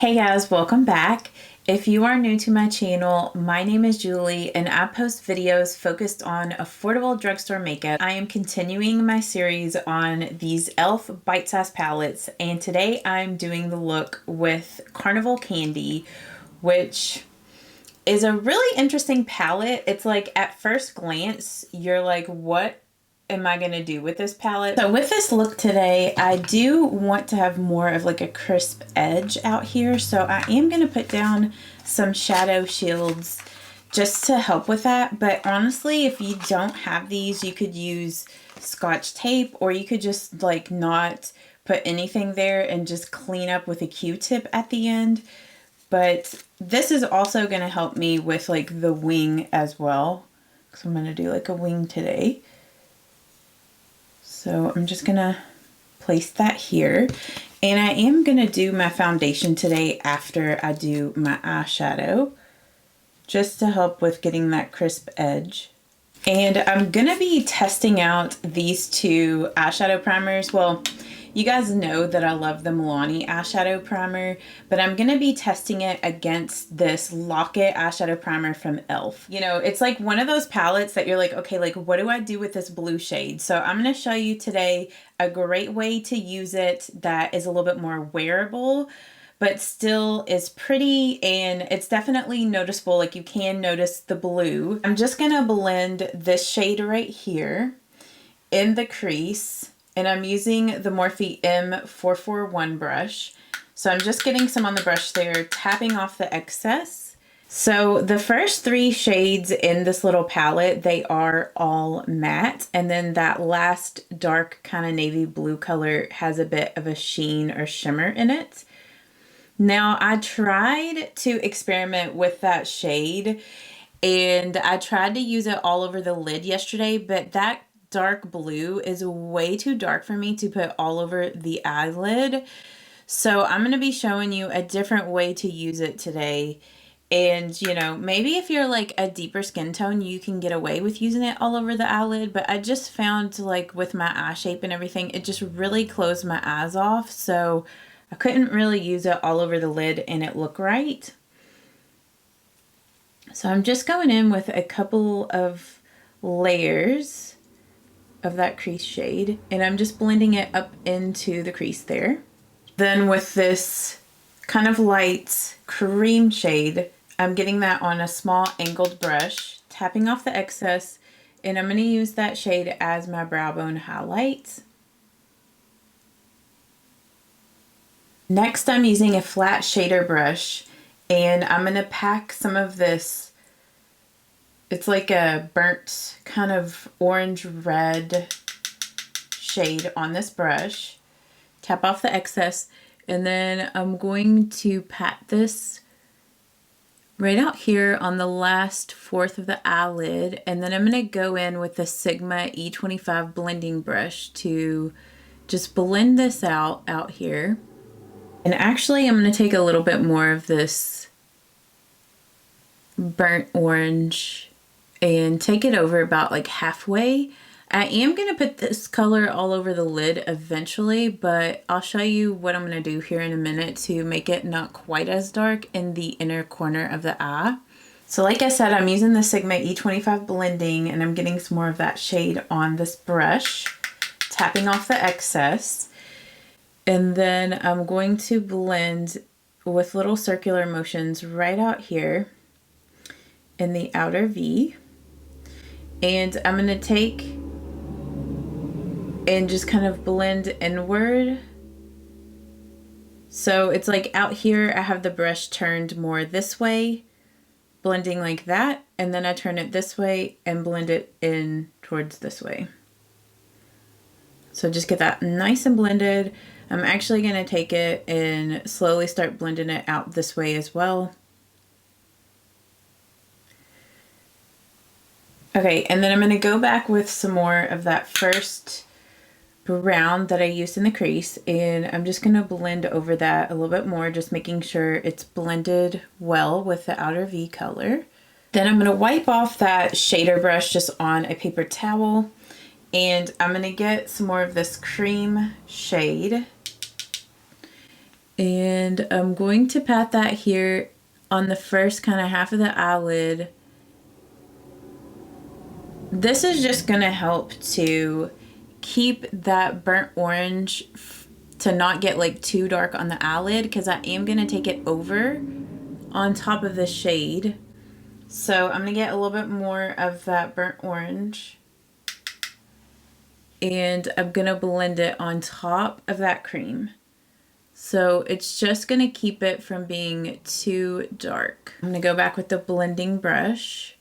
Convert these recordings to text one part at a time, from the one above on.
Hey guys, welcome back. If you are new to my channel, my name is Julie and I post videos focused on affordable drugstore makeup. I am continuing my series on these e.l.f. bite-sized palettes, and today I'm doing the look with Carnival Candy, which is a really interesting palette. It's like at first glance, you're like, what am I going to do with this palette? So with this look today, I do want to have more of like a crisp edge out here. So I am going to put down some shadow shields just to help with that. But honestly, if you don't have these, you could use Scotch tape, or you could just like not put anything there and just clean up with a Q-tip at the end. But this is also going to help me with like the wing as well, because I'm going to do like a wing today. So I'm just gonna place that here, and I am gonna do my foundation today after I do my eyeshadow, just to help with getting that crisp edge. And I'm gonna be testing out these two eyeshadow primers. Well, you guys know that I love the Milani eyeshadow primer, but I'm gonna be testing it against this Locket eyeshadow primer from e.l.f. You know, it's like one of those palettes that you're like, okay, like what do I do with this blue shade? So I'm gonna show you today a great way to use it that is a little bit more wearable, but still is pretty, and it's definitely noticeable. Like you can notice the blue. I'm just gonna blend this shade right here in the crease. And I'm using the Morphe M441 brush. So I'm just getting some on the brush there, tapping off the excess. So the first three shades in this little palette, they are all matte. And then that last dark kind of navy blue color has a bit of a sheen or shimmer in it. Now I tried to experiment with that shade, and I tried to use it all over the lid yesterday, but that dark blue is way too dark for me to put all over the eyelid. So I'm going to be showing you a different way to use it today. And you know, maybe if you're like a deeper skin tone, you can get away with using it all over the eyelid. But I just found like with my eye shape and everything, it just really closed my eyes off. So I couldn't really use it all over the lid and it looked right. So I'm just going in with a couple of layers of that crease shade, and I'm just blending it up into the crease there. Then with this kind of light cream shade, I'm getting that on a small angled brush, tapping off the excess, and I'm going to use that shade as my brow bone highlight. Next, I'm using a flat shader brush, and I'm going to pack some of this. It's like a burnt kind of orange red shade on this brush. Tap off the excess, and then I'm going to pat this right out here on the last fourth of the eyelid, and then I'm going to go in with the Sigma E25 blending brush to just blend this out here. And actually I'm going to take a little bit more of this burnt orange and take it over about like halfway. I am going to put this color all over the lid eventually, but I'll show you what I'm going to do here in a minute to make it not quite as dark in the inner corner of the eye. So like I said, I'm using the Sigma E25 blending, and I'm getting some more of that shade on this brush, tapping off the excess. And then I'm going to blend with little circular motions right out here in the outer V. And I'm going to take and just kind of blend inward. So it's like out here I have the brush turned more this way, blending like that, and then I turn it this way and blend it in towards this way. So just get that nice and blended. I'm actually going to take it and slowly start blending it out this way as well. Okay, and then I'm going to go back with some more of that first brown that I used in the crease, and I'm just going to blend over that a little bit more, just making sure it's blended well with the outer V color. Then I'm going to wipe off that shader brush just on a paper towel, and I'm going to get some more of this cream shade, And I'm going to pat that here on the first kind of half of the eyelid. This is just going to help to keep that burnt orange to not get like too dark on the eyelid, because I am going to take it over on top of the shade. So I'm going to get a little bit more of that burnt orange, and I'm going to blend it on top of that cream. So it's just going to keep it from being too dark. I'm going to go back with the blending brush.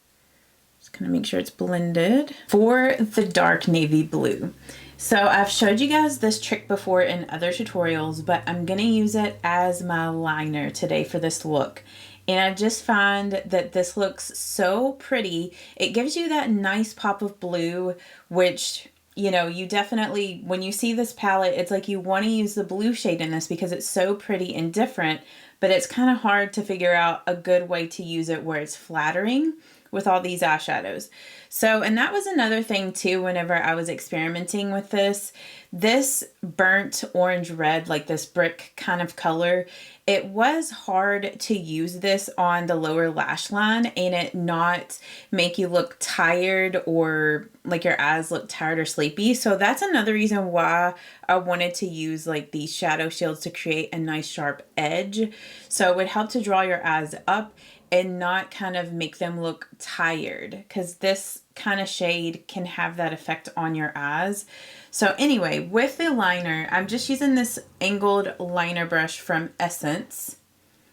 Just kind of make sure it's blended. For the dark navy blue. So I've showed you guys this trick before in other tutorials, but I'm going to use it as my liner today for this look. And I just find that this looks so pretty. It gives you that nice pop of blue, which, you know, you definitely, when you see this palette, it's like you want to use the blue shade in this because it's so pretty and different, but it's kind of hard to figure out a good way to use it where it's flattering with all these eyeshadows. So, and that was another thing too, whenever I was experimenting with this burnt orange red, like this brick kind of color, it was hard to use this on the lower lash line and it not make you look tired or like your eyes look tired or sleepy. So that's another reason why I wanted to use like these shadow shields to create a nice sharp edge. So it would help to draw your eyes up and not kind of make them look tired, because this kind of shade can have that effect on your eyes. So anyway, with the liner, I'm just using this angled liner brush from Essence.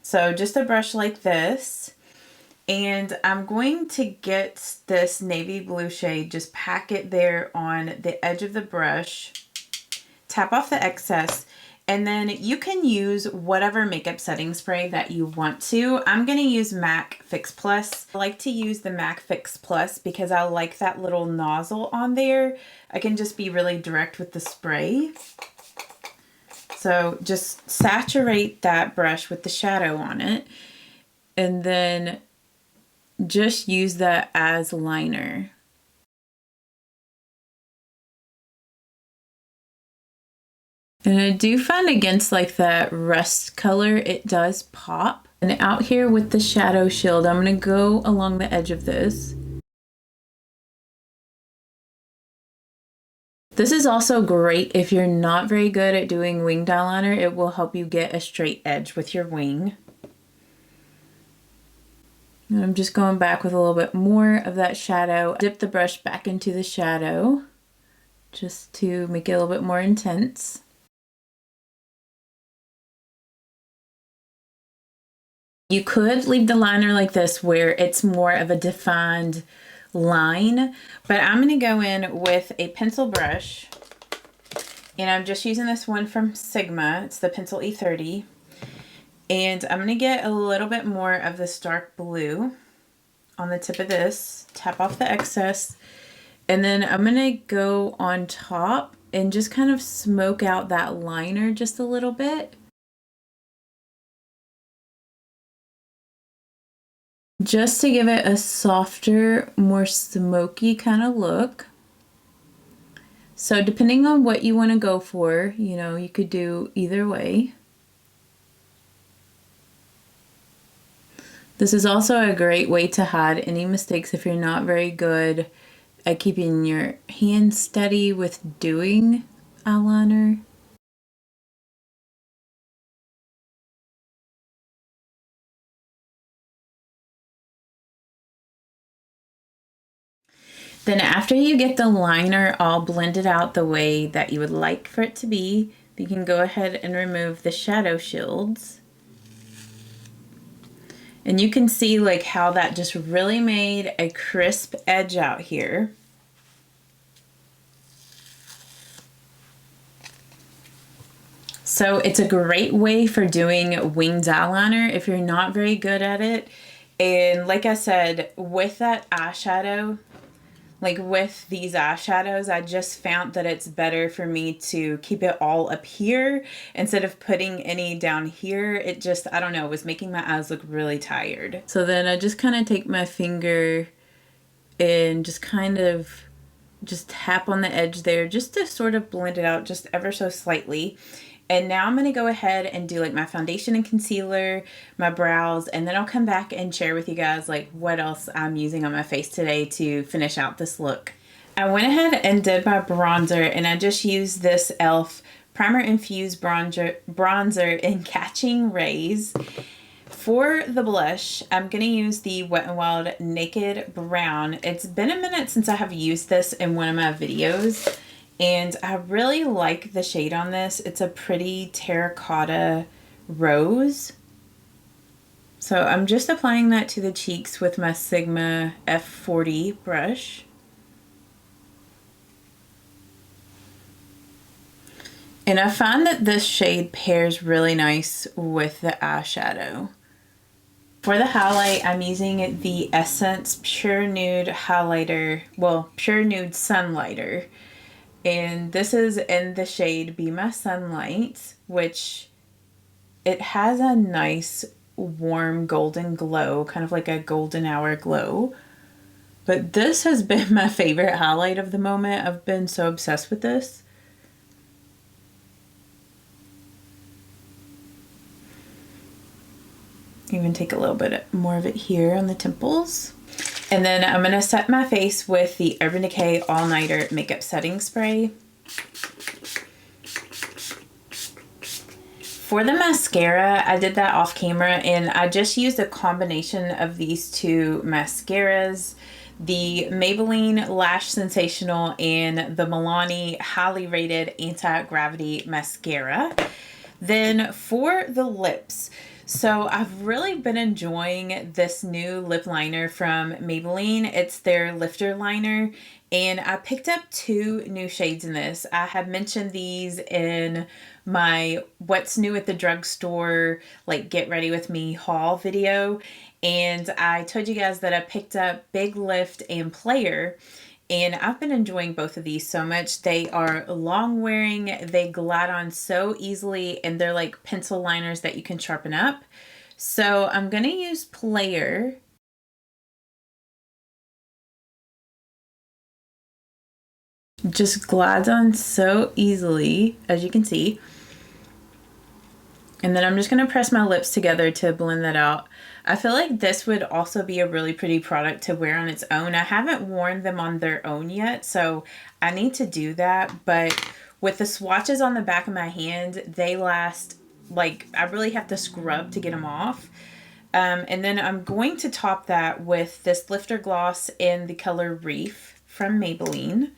So just a brush like this. And I'm going to get this navy blue shade, just pack it there on the edge of the brush, tap off the excess, and then you can use whatever makeup setting spray that you want to. I'm going to use MAC Fix Plus. I like to use the MAC Fix Plus because I like that little nozzle on there. I can just be really direct with the spray. So just saturate that brush with the shadow on it, and then just use that as liner. And I do find against like that rust color, it does pop. And out here with the shadow shield, I'm going to go along the edge of this. This is also great if you're not very good at doing winged eyeliner. It will help you get a straight edge with your wing. And I'm just going back with a little bit more of that shadow. Dip the brush back into the shadow just to make it a little bit more intense. You could leave the liner like this where it's more of a defined line, but I'm going to go in with a pencil brush, and I'm just using this one from Sigma. It's the Pencil E30, and I'm going to get a little bit more of this dark blue on the tip of this, tap off the excess, and then I'm going to go on top and just kind of smoke out that liner just a little bit. Just to give it a softer, more smoky kind of look. So depending on what you want to go for, you know, you could do either way. This is also a great way to hide any mistakes if you're not very good at keeping your hand steady with doing eyeliner. Then after you get the liner all blended out the way that you would like for it to be, you can go ahead and remove the shadow shields. And you can see like how that just really made a crisp edge out here. So it's a great way for doing winged eyeliner if you're not very good at it. And like I said, with that eyeshadow, like with these eyeshadows, I just found that it's better for me to keep it all up here instead of putting any down here. It just, I don't know, it was making my eyes look really tired. So then I just kind of take my finger and just kind of just tap on the edge there just to sort of blend it out just ever so slightly. And now I'm going to go ahead and do like my foundation and concealer, my brows, and then I'll come back and share with you guys like what else I'm using on my face today to finish out this look. I went ahead and did my bronzer, and I just used this e.l.f. Primer Infused bronzer in Catching Rays. For the blush, I'm going to use the Wet n Wild Naked Brown. It's been a minute since I have used this in one of my videos, and I really like the shade on this. It's a pretty terracotta rose. So I'm just applying that to the cheeks with my Sigma F40 brush. And I find that this shade pairs really nice with the eyeshadow. For the highlight, I'm using the Essence Pure Nude Highlighter, well, Pure Nude Sunlighter. And this is in the shade Be My Sunlight, which it has a nice warm golden glow, kind of like a golden hour glow. But this has been my favorite highlight of the moment. I've been so obsessed with this. Even take a little bit more of it here on the temples. And then I'm going to set my face with the Urban Decay All Nighter Makeup Setting Spray. For the mascara, I did that off camera, and I just used a combination of these two mascaras. The Maybelline Lash Sensational and the Milani Highly Rated Anti-Gravity Mascara. Then for the lips, so I've really been enjoying this new lip liner from Maybelline. It's their Lifter Liner, and I picked up 2 new shades in this. I have mentioned these in my What's New at the Drugstore, like Get Ready With Me haul video, and I told you guys that I picked up Big Lift and Player. And I've been enjoying both of these so much. They are long wearing, they glide on so easily, and they're like pencil liners that you can sharpen up. So I'm going to use Player. Just glides on so easily, as you can see. And then I'm just going to press my lips together to blend that out. I feel like this would also be a really pretty product to wear on its own. I haven't worn them on their own yet, so I need to do that. But with the swatches on the back of my hand, they last, like, I really have to scrub to get them off. And then I'm going to top that with this Lifter Gloss in the color Reef from Maybelline.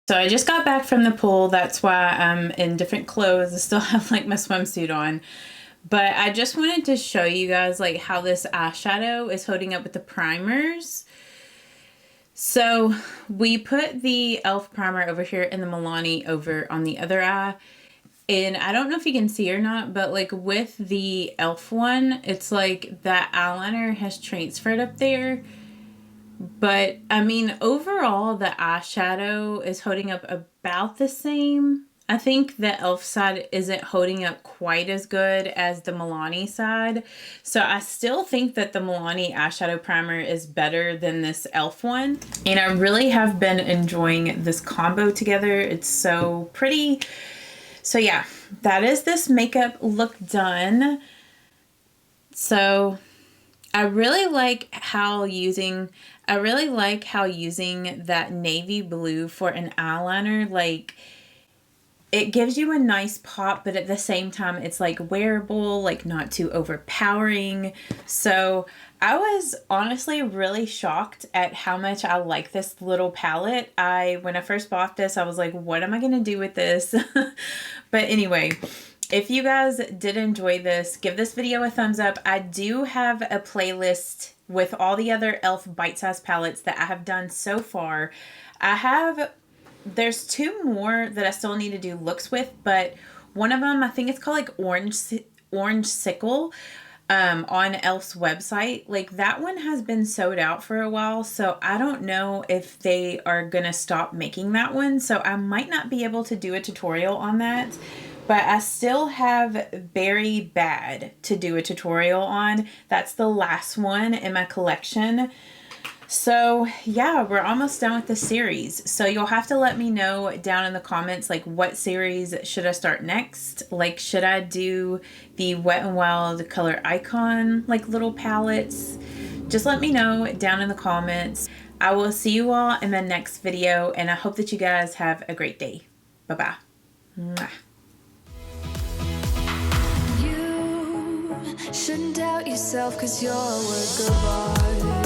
So I just got back from the pool. That's why I'm in different clothes. I still have like my swimsuit on. But I just wanted to show you guys like how this eyeshadow is holding up with the primers. So we put the e.l.f. primer over here and the Milani over on the other eye. And I don't know if you can see or not, but like with the e.l.f. one, it's like that eyeliner has transferred up there. But, I mean, overall, the eyeshadow is holding up about the same. I think the e.l.f. side isn't holding up quite as good as the Milani side. So, I still think that the Milani eyeshadow primer is better than this e.l.f. one. And I really have been enjoying this combo together. It's so pretty. So, yeah, that is this makeup look done. So I really like how using that navy blue for an eyeliner, like it gives you a nice pop, but at the same time it's like wearable, like not too overpowering. So I was honestly really shocked at how much I like this little palette. When I first bought this, I was like, what am I gonna do with this? But anyway, if you guys did enjoy this, give this video a thumbs up. I do have a playlist with all the other e.l.f. bite-sized palettes that I have done so far. There's 2 more that I still need to do looks with, but one of them, I think it's called like Orange Sickle on e.l.f.'s website. Like that one has been sold out for a while, so I don't know if they are gonna stop making that one. So I might not be able to do a tutorial on that. But I still have Berry Bad to do a tutorial on. That's the last one in my collection. So yeah, we're almost done with the series. So you'll have to let me know down in the comments, like, what series should I start next? Like, should I do the Wet n Wild Color Icon, like, little palettes? Just let me know down in the comments. I will see you all in the next video, and I hope that you guys have a great day. Bye-bye. Mwah. You shouldn't doubt yourself, 'cause you're a work of art.